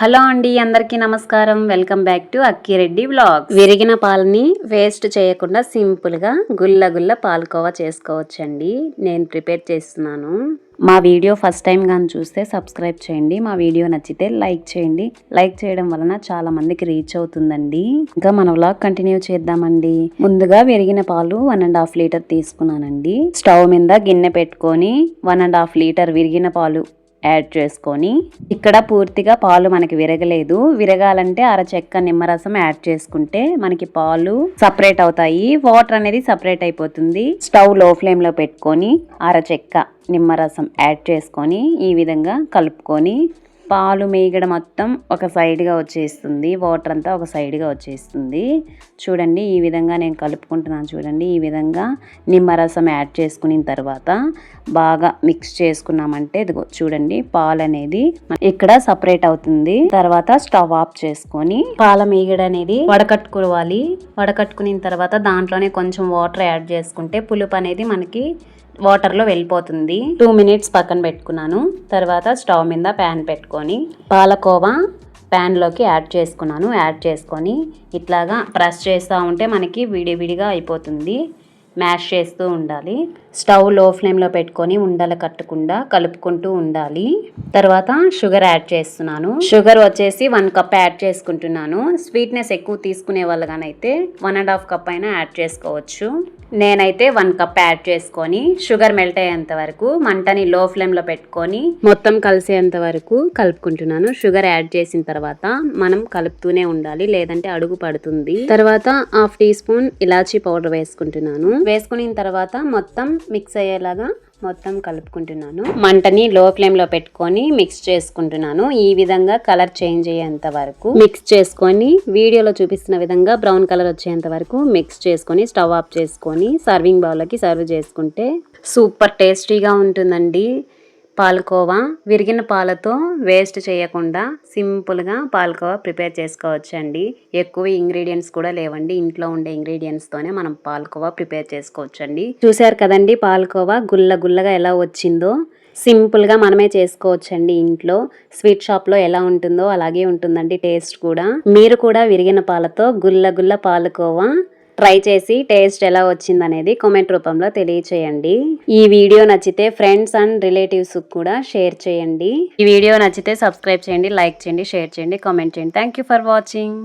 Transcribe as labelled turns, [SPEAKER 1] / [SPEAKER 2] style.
[SPEAKER 1] Hello అండి, అందరికీ నమస్కారం. Welcome back to Akkireddy vlogs. విరిగిన పాలని వేస్ట్ చేయకుండా సింపుల్గా గుల్ల పాలకోవా చేసుకోవచ్చండి. నేను ప్రిపేర్ చేస్తున్నాను. మా వీడియో ఫస్ట్ టైం కానీ చూస్తే సబ్స్క్రైబ్ చేయండి. మా వీడియో నచ్చితే లైక్ చేయండి. లైక్ చేయడం వలన చాలా మందికి రీచ్ అవుతుందండి. ఇంకా మన వ్లాగ్ కంటిన్యూ చేద్దామండి. ముందుగా విరిగిన పాలు 1.5 లీటర్ తీసుకున్నానండి. స్టవ్ మీద గిన్నె పెట్టుకొని 1.5 లీటర్ విరిగిన పాలు యాడ్ చేసుకొని, ఇక్కడ పూర్తిగా పాలు మనకి విరగలేదు. విరగాలంటే అరచెక్క నిమ్మరసం యాడ్ చేసుకుంటే మనకి పాలు సపరేట్ అవుతాయి, వాటర్ అనేది సపరేట్ అయిపోతుంది. స్టవ్ లో ఫ్లేమ్ లో పెట్టుకొని అరచెక్క నిమ్మరసం యాడ్ చేసుకొని ఈ విధంగా కలుపుకొని పాలు మేగడ మొత్తం ఒక సైడ్గా వచ్చేస్తుంది, వాటర్ అంతా ఒక సైడ్గా వచ్చేస్తుంది. చూడండి, ఈ విధంగా నేను కలుపుకుంటున్నాను. చూడండి, ఈ విధంగా నిమ్మరసం యాడ్ చేసుకున్న తర్వాత బాగా మిక్స్ చేసుకున్నామంటే ఇదిగో చూడండి, పాలు అనేది ఇక్కడ సపరేట్ అవుతుంది. తర్వాత స్టవ్ ఆఫ్ చేసుకొని పాల మేగడ అనేది వడకట్టుకోవాలి. వడకట్టుకున్న తర్వాత దాంట్లోనే కొంచెం వాటర్ యాడ్ చేసుకుంటే పులుపు అనేది మనకి వాటర్లో వెళ్ళిపోతుంది. 2 మినిట్స్ పక్కన పెట్టుకున్నాను. తర్వాత స్టవ్ మీద ప్యాన్ పెట్టుకొని పాలకోవా ప్యాన్లోకి యాడ్ చేసుకున్నాను. యాడ్ చేసుకొని ఇట్లాగా ప్రెస్ చేస్తూ ఉంటే మనకి విడివిడిగా అయిపోతుంది. మ్యాష్ చేస్తూ ఉండాలి. స్టవ్ లో ఫ్లేమ్లో పెట్టుకొని ఉండలు కట్టకుండా కలుపుకుంటూ ఉండాలి. తర్వాత షుగర్ యాడ్ చేస్తున్నాను. షుగర్ వచ్చేసి 1 కప్ యాడ్ చేసుకుంటున్నాను. స్వీట్నెస్ ఎక్కువ తీసుకునే వాళ్ళగానైతే 1.5 కప్ అయినా యాడ్ చేసుకోవచ్చు. నేనైతే 1 కప్ యాడ్ చేసుకొని షుగర్ మెల్ట్ అయ్యేంత వరకు మంటని లో ఫ్లేమ్లో పెట్టుకొని మొత్తం కలిసేంత వరకు కలుపుకుంటున్నాను. షుగర్ యాడ్ చేసిన తర్వాత మనం కలుపుతూనే ఉండాలి, లేదంటే అడుగు పడుతుంది. తర్వాత 1/2 టీ స్పూన్ ఇలాచీ పౌడర్ వేసుకుంటున్నాను. వేసుకున్న తర్వాత మొత్తం మిక్స్ అయ్యేలాగా మొత్తం కలుపుకుంటున్నాను. మంటని లో ఫ్లేమ్ లో పెట్టుకొని మిక్స్ చేసుకుంటున్నాను. ఈ విధంగా కలర్ చేంజ్ అయ్యేంత వరకు మిక్స్ చేసుకొని వీడియోలో చూపిస్తున్న విధంగా బ్రౌన్ కలర్ వచ్చేంత వరకు మిక్స్ చేసుకొని స్టవ్ ఆఫ్ చేసుకొని సర్వింగ్ బౌల్లోకి సర్వ్ చేసుకుంటే సూపర్ టేస్టీగా ఉంటుందండి. పాలకోవా విరిగిన పాలతో వేస్ట్ చేయకుండా సింపుల్గా పాలకోవా ప్రిపేర్ చేసుకోవచ్చండి. ఎక్కువ ఇంగ్రీడియంట్స్ కూడా లేవండి, ఇంట్లో ఉండే ఇంగ్రీడియంట్స్తోనే మనం పాలకోవా ప్రిపేర్ చేసుకోవచ్చండి. చూశారు కదండి, పాలకోవా గుల్లగా ఎలా వచ్చిందో. సింపుల్గా మనమే చేసుకోవచ్చండి ఇంట్లో. స్వీట్ షాప్లో ఎలా ఉంటుందో అలాగే ఉంటుందండి టేస్ట్ కూడా. మీరు కూడా విరిగిన పాలతో గుల్ల పాలకోవా ట్రై చేసి టేస్ట్ ఎలా వచ్చిందనేది కామెంట్ రూపంలో తెలియచేయండి. ఈ వీడియో నచ్చితే ఫ్రెండ్స్ అండ్ రిలేటివ్స్ కూడా షేర్ చేయండి. ఈ వీడియో నచ్చితే సబ్స్క్రైబ్ చేయండి, లైక్ చేయండి, షేర్ చేయండి, కామెంట్ చేయండి. Thank you for watching.